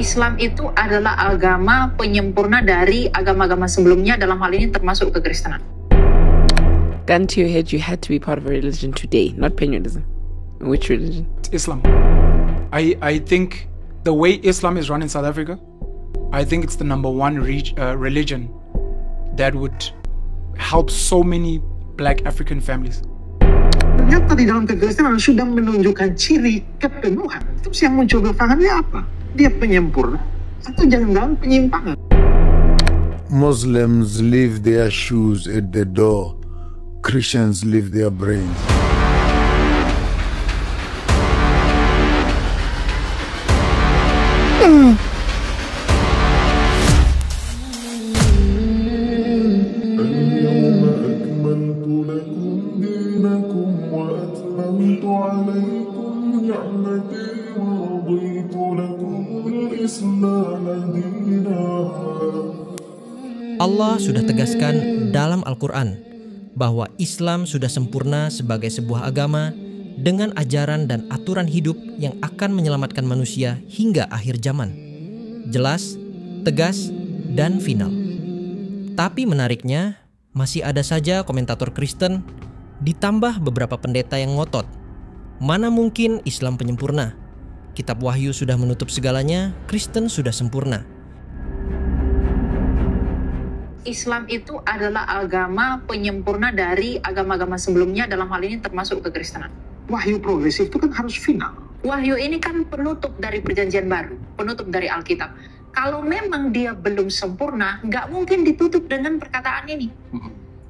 Islam itu adalah agama penyempurna dari agama-agama sebelumnya, dalam hal ini termasuk kekristenan. Gun to your head, you had to be part of a religion today, not Penuelism. Which religion? Islam. I think the way Islam is run in South Africa, I think it's the number one religion that would help so many Black African families. Ternyata di dalam kekristenan sudah menunjukkan ciri kepenuhan. Terus yang muncul belakangannya apa? Dia penyempurna atau jangan-jangan penyimpangan? Muslims leave their shoes at the door. Christians leave their brains. Allah sudah tegaskan dalam Al-Quran bahwa Islam sudah sempurna sebagai sebuah agama dengan ajaran dan aturan hidup yang akan menyelamatkan manusia hingga akhir zaman. Jelas, tegas, dan final. Tapi menariknya, masih ada saja komentator Kristen ditambah beberapa pendeta yang ngotot. Mana mungkin Islam penyempurna? Kitab Wahyu sudah menutup segalanya, Kristen sudah sempurna. Islam itu adalah agama penyempurna dari agama-agama sebelumnya, dalam hal ini termasuk kekristenan. Wahyu progresif itu kan harus final. Wahyu ini kan penutup dari perjanjian baru, penutup dari Alkitab. Kalau memang dia belum sempurna, nggak mungkin ditutup dengan perkataan ini.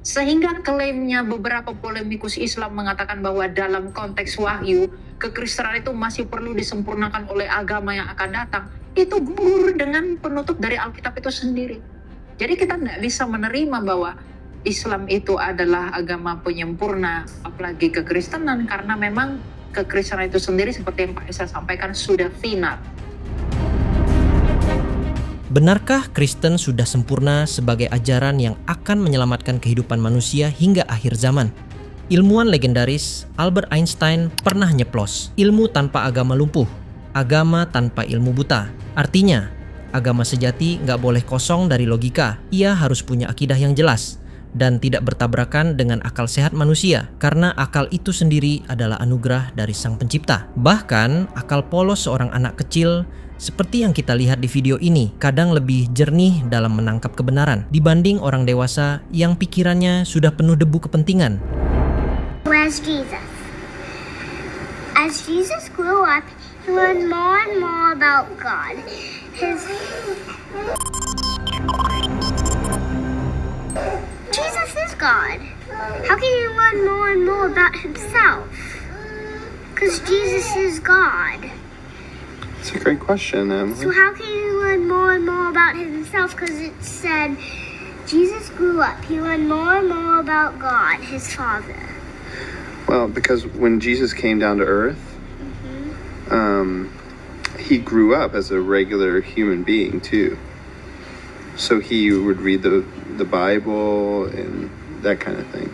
Sehingga klaimnya beberapa polemikus Islam mengatakan bahwa dalam konteks Wahyu, kekristenan itu masih perlu disempurnakan oleh agama yang akan datang. Itu gugur dengan penutup dari Alkitab itu sendiri. Jadi kita tidak bisa menerima bahwa Islam itu adalah agama penyempurna, apalagi kekristenan, karena memang kekristenan itu sendiri seperti yang Pak Esa sampaikan sudah final. Benarkah Kristen sudah sempurna sebagai ajaran yang akan menyelamatkan kehidupan manusia hingga akhir zaman? Ilmuwan legendaris Albert Einstein pernah nyeplos, ilmu tanpa agama lumpuh, agama tanpa ilmu buta. Artinya, agama sejati nggak boleh kosong dari logika. Ia harus punya akidah yang jelas dan tidak bertabrakan dengan akal sehat manusia, karena akal itu sendiri adalah anugerah dari Sang Pencipta. Bahkan, akal polos seorang anak kecil seperti yang kita lihat di video ini kadang lebih jernih dalam menangkap kebenaran dibanding orang dewasa yang pikirannya sudah penuh debu kepentingan. Where's Jesus? As Jesus grew up, he learned more and more about God. Jesus is God. How can you learn more and more about himself? Because Jesus is God. It's a great question, Emily. So how can you learn more and more about himself? Because it said Jesus grew up. He learned more and more about God, his Father. Well, because when Jesus came down to earth, he grew up as a regular human being too. So he would read the Bible and that kind of thing.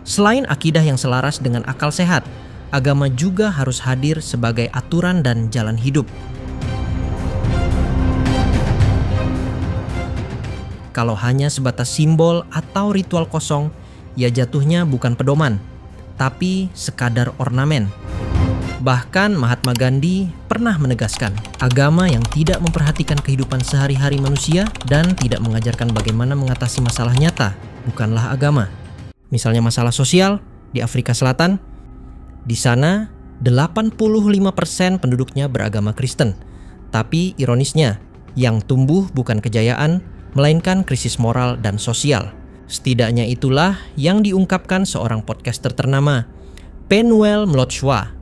Selain akidah yang selaras dengan akal sehat, agama juga harus hadir sebagai aturan dan jalan hidup. Kalau hanya sebatas simbol atau ritual kosong, ya jatuhnya bukan pedoman, tapi sekadar ornamen. Bahkan Mahatma Gandhi pernah menegaskan, agama yang tidak memperhatikan kehidupan sehari-hari manusia dan tidak mengajarkan bagaimana mengatasi masalah nyata bukanlah agama. Misalnya masalah sosial di Afrika Selatan, di sana 85% penduduknya beragama Kristen. Tapi ironisnya, yang tumbuh bukan kejayaan, melainkan krisis moral dan sosial. Setidaknya itulah yang diungkapkan seorang podcaster ternama, Penuel Mlotshwa.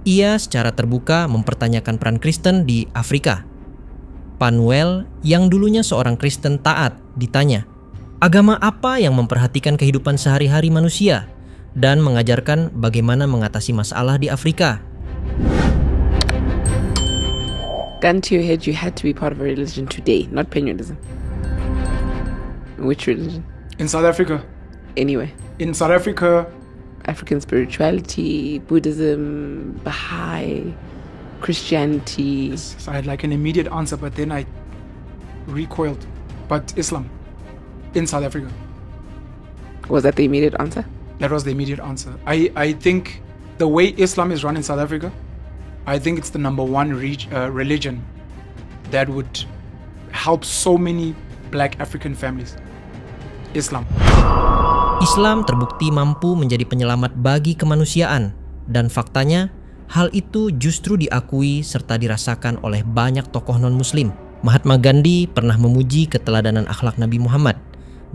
Ia secara terbuka mempertanyakan peran Kristen di Afrika. Penuel yang dulunya seorang Kristen taat ditanya, agama apa yang memperhatikan kehidupan sehari-hari manusia dan mengajarkan bagaimana mengatasi masalah di Afrika? Gun to your head, you had to be part of a religion today, not Penuelism. Which religion? In South Africa. Anyway. In South Africa, African spirituality, Buddhism, Baha'i, Christianity. So I had like an immediate answer, but then I recoiled. But Islam in South Africa. Was that the immediate answer? That was the immediate answer. I think the way Islam is run in South Africa, I think it's the number one religion that would help so many black African families. Islam. Islam terbukti mampu menjadi penyelamat bagi kemanusiaan, dan faktanya hal itu justru diakui serta dirasakan oleh banyak tokoh non-muslim. Mahatma Gandhi pernah memuji keteladanan akhlak Nabi Muhammad.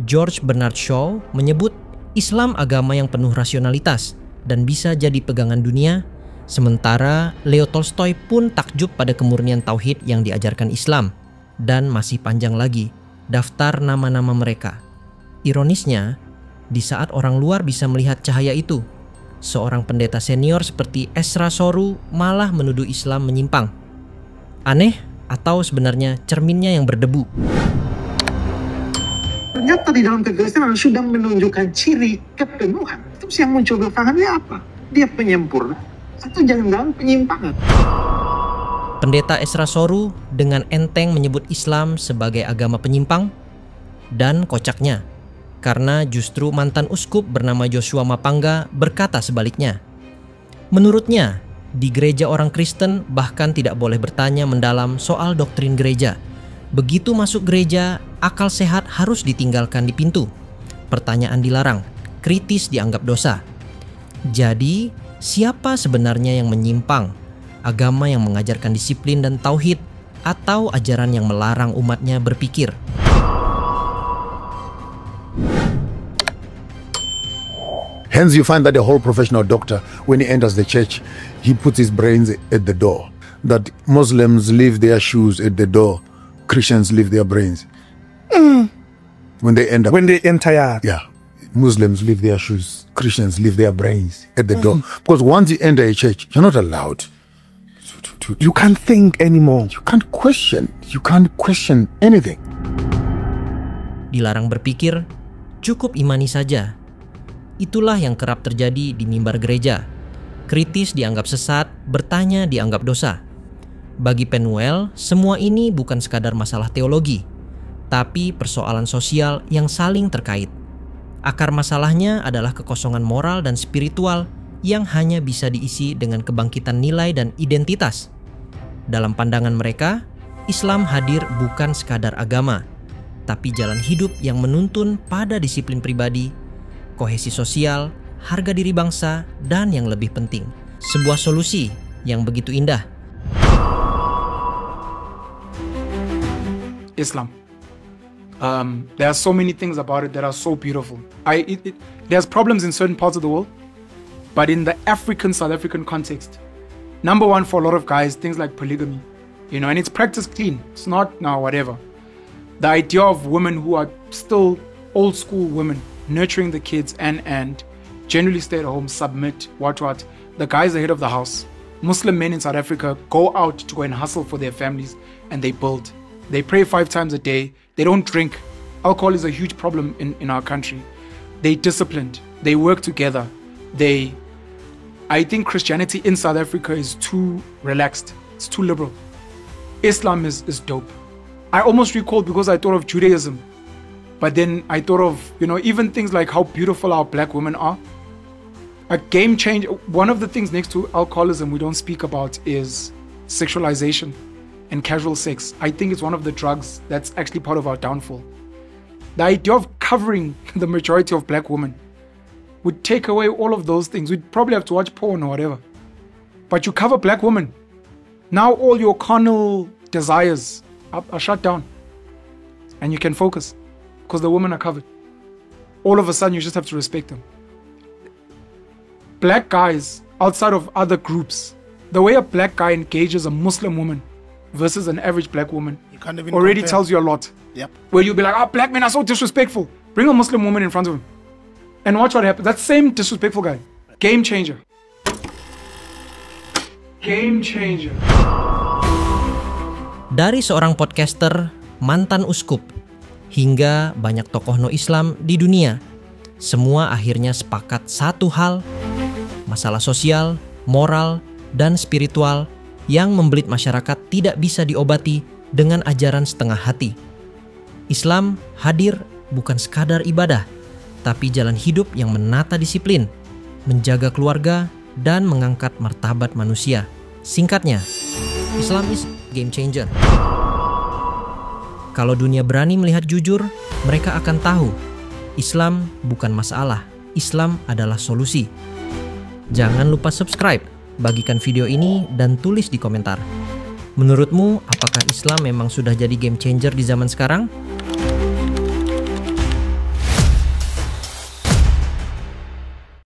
George Bernard Shaw menyebut Islam agama yang penuh rasionalitas dan bisa jadi pegangan dunia, sementara Leo Tolstoy pun takjub pada kemurnian tauhid yang diajarkan Islam. Dan masih panjang lagi daftar nama-nama mereka. Ironisnya, di saat orang luar bisa melihat cahaya itu, seorang pendeta senior seperti Esra Soru malah menuduh Islam menyimpang. Aneh atau sebenarnya cerminnya yang berdebu? Ternyata di dalam kekristenan sudah menunjukkan ciri kepenuhan. Terus yang muncul belakangannya apa? Dia penyempurna atau jangan-jangan penyimpangan? Pendeta Esra Soru dengan enteng menyebut Islam sebagai agama penyimpang, dan kocaknya, karena justru mantan uskup bernama Joshua Mapangga berkata sebaliknya. Menurutnya, di gereja orang Kristen bahkan tidak boleh bertanya mendalam soal doktrin gereja. Begitu masuk gereja, akal sehat harus ditinggalkan di pintu. Pertanyaan dilarang, kritis dianggap dosa. Jadi, siapa sebenarnya yang menyimpang? Agama yang mengajarkan disiplin dan tauhid, atau ajaran yang melarang umatnya berpikir? Hence you find that the whole professional doctor, when he enters the church, he puts his brains at the door. That Muslims leave their shoes at the door, Christians leave their brains. When they enter, yeah, Muslims leave their shoes, Christians leave their brains at the door. Because once you enter a church, you're not allowed. You can't think anymore. You can't question. You can't question anything. Dilarang berpikir, cukup imani saja. Itulah yang kerap terjadi di mimbar gereja. Kritis dianggap sesat, bertanya dianggap dosa. Bagi Penuel, semua ini bukan sekadar masalah teologi, tapi persoalan sosial yang saling terkait. Akar masalahnya adalah kekosongan moral dan spiritual yang hanya bisa diisi dengan kebangkitan nilai dan identitas. Dalam pandangan mereka, Islam hadir bukan sekadar agama, tapi jalan hidup yang menuntun pada disiplin pribadi, kohesi sosial, harga diri bangsa, dan yang lebih penting, sebuah solusi yang begitu indah. Islam. There are so many things about it that are so beautiful. There's problems in certain parts of the world, but in the South African context, number one for a lot of guys, things like polygamy, and it's practiced clean. It's not now whatever. The idea of women who are still old school women, nurturing the kids and generally stay at home, submit, what. The guys are head of the house. Muslim men in South Africa go out to go and hustle for their families, and they build. They pray 5 times a day. They don't drink. Alcohol is a huge problem in our country. They disciplined. They work together. I think Christianity in South Africa is too relaxed. It's too liberal. Islam is dope. I almost recalled because I thought of Judaism. But then I thought of, even things like how beautiful our black women are. A game changer. One of the things next to alcoholism we don't speak about is sexualization and casual sex. I think it's one of the drugs that's actually part of our downfall. The idea of covering the majority of black women would take away all of those things. We'd probably have to watch porn or whatever. But you cover black women. Now all your carnal desires are shut down. And you can focus because the women are covered. All of a sudden you just have to respect them. Black guys outside of other groups, the way a black guy engages a Muslim woman versus an average black woman already tells you a lot. Yep. Where you'll be like, black men are so disrespectful. Bring a Muslim woman in front of him and watch what happens. That same disrespectful guy. Game changer. Game changer. Dari seorang podcaster, mantan uskup, hingga banyak tokoh no-Islam di dunia, semua akhirnya sepakat satu hal: masalah sosial, moral, dan spiritual yang membelit masyarakat tidak bisa diobati dengan ajaran setengah hati. Islam hadir bukan sekadar ibadah, tapi jalan hidup yang menata disiplin, menjaga keluarga, dan mengangkat martabat manusia. Singkatnya, Islam is game changer. Kalau dunia berani melihat jujur, mereka akan tahu Islam bukan masalah, Islam adalah solusi. Jangan lupa subscribe, bagikan video ini, dan tulis di komentar. Menurutmu, apakah Islam memang sudah jadi game changer di zaman sekarang?